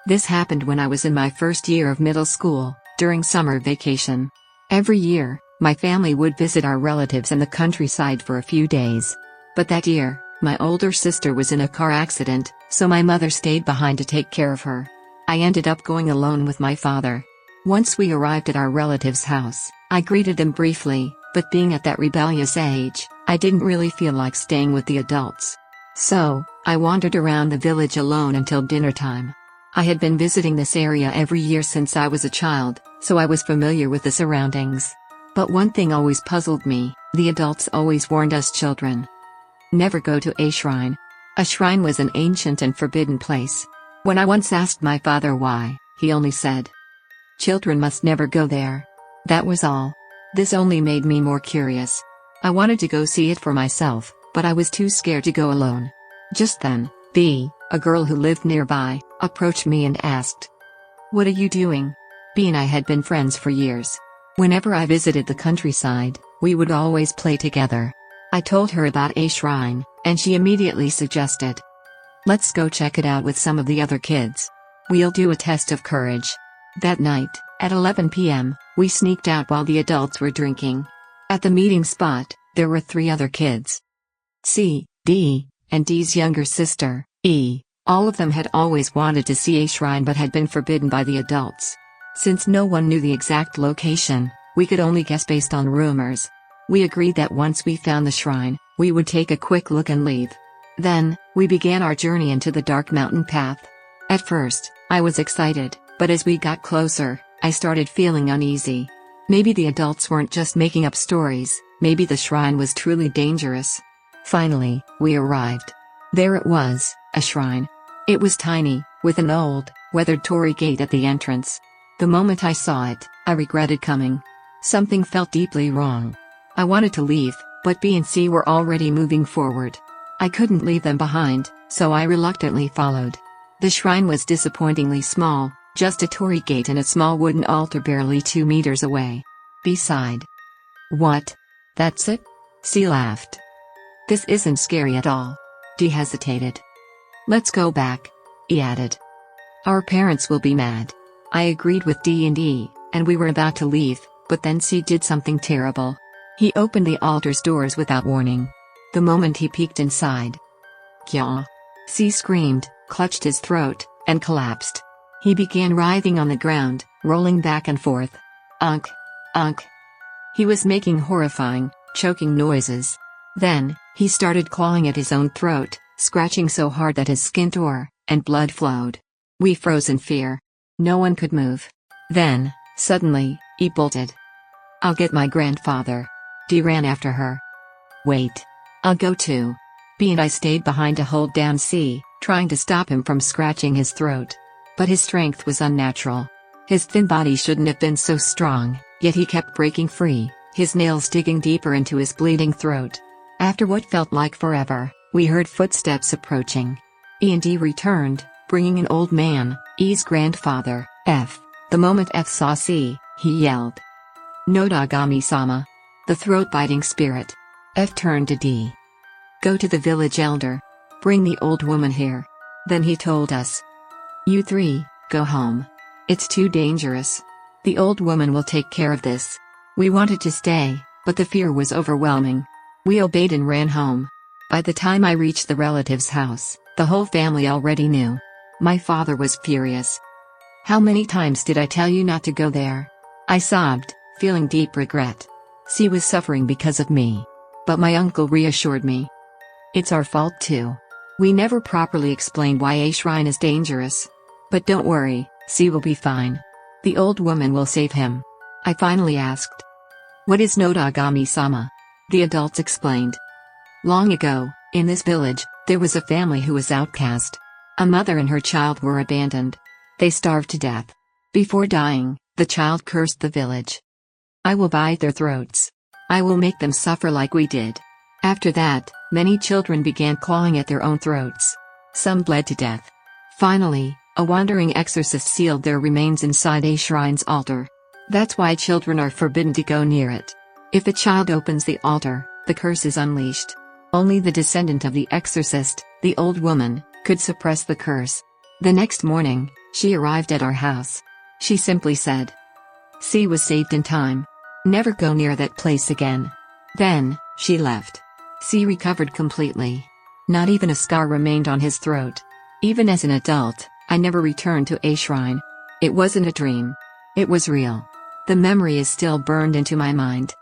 This happened when I was in my first year of middle school, during summer vacation. Every year, my family would visit our relatives in the countryside for a few days. But that year, my older sister was in a car accident, so my mother stayed behind to take care of her. I ended up going alone with my father. Once we arrived at our relative's house, I greeted them briefly, but being at that rebellious age, I didn't really feel like staying with the adults. So, I wandered around the village alone until dinner time. I had been visiting this area every year since I was a child, so I was familiar with the surroundings. But one thing always puzzled me: the adults always warned us children, never go to a shrine. A shrine was an ancient and forbidden place. When I once asked my father why, he only said, "Children must never go there." That was all. This only made me more curious. I wanted to go see it for myself, but I was too scared to go alone. Just then, a girl who lived nearby, approached me and asked, "What are you doing?" B and I had been friends for years. Whenever I visited the countryside, we would always play together. I told her about a shrine, and she immediately suggested, "Let's go check it out with some of the other kids. We'll do a test of courage." That night, at 11 p.m., we sneaked out while the adults were drinking. At the meeting spot, there were 3 other kids: C, D, and D's younger sister, E. All of them had always wanted to see a shrine but had been forbidden by the adults. Since no one knew the exact location, we could only guess based on rumors. We agreed that once we found the shrine, we would take a quick look and leave. Then, we began our journey into the dark mountain path. At first, I was excited, but as we got closer, I started feeling uneasy. Maybe the adults weren't just making up stories, maybe the shrine was truly dangerous. Finally, we arrived. There it was, a shrine. It was tiny, with an old, weathered torii gate at the entrance. The moment I saw it, I regretted coming. Something felt deeply wrong. I wanted to leave, but B and C were already moving forward. I couldn't leave them behind, so I reluctantly followed. The shrine was disappointingly small, just a torii gate and a small wooden altar barely 2 meters away. B sighed. "What? That's it?" C laughed. "This isn't scary at all." D hesitated. "Let's go back," E added. "Our parents will be mad." I agreed with D and E, and we were about to leave, but then C did something terrible. He opened the altar's doors without warning. The moment he peeked inside, "Kya!" C screamed, clutched his throat, and collapsed. He began writhing on the ground, rolling back and forth. Unk! Unk! He was making horrifying, choking noises. Then, he started clawing at his own throat, scratching so hard that his skin tore, and blood flowed. We froze in fear. No one could move. Then, suddenly, he bolted. "I'll get my grandfather." D ran after her. "Wait. I'll go too." B and I stayed behind to hold down C, trying to stop him from scratching his throat. But his strength was unnatural. His thin body shouldn't have been so strong, yet he kept breaking free, his nails digging deeper into his bleeding throat. After what felt like forever, we heard footsteps approaching. E and D returned, bringing an old man, E's grandfather, F. The moment F saw C, he yelled, "Nodogami-sama! The throat-biting spirit!" F turned to D. "Go to the village elder. Bring the old woman here." Then he told us, "You 3, go home. It's too dangerous. The old woman will take care of this." We wanted to stay, but the fear was overwhelming. We obeyed and ran home. By the time I reached the relative's house, the whole family already knew. My father was furious. "How many times did I tell you not to go there?" I sobbed, feeling deep regret. C was suffering because of me. But my uncle reassured me. "It's our fault too. We never properly explained why a shrine is dangerous. But don't worry, C will be fine. The old woman will save him." I finally asked, "What is Nodogami-sama?" The adults explained. "Long ago, in this village, there was a family who was outcast. A mother and her child were abandoned. They starved to death. Before dying, the child cursed the village. 'I will bite their throats. I will make them suffer like we did.' After that, many children began clawing at their own throats. Some bled to death. Finally, a wandering exorcist sealed their remains inside a shrine's altar. That's why children are forbidden to go near it. If a child opens the altar, the curse is unleashed. Only the descendant of the exorcist, the old woman, could suppress the curse." The next morning, She arrived at our house. She simply said, "C was saved in time. Never go near that place again." Then, she left. C recovered completely. Not even a scar remained on his throat. Even as an adult, I never returned to a shrine. It wasn't a dream. It was real. The memory is still burned into my mind.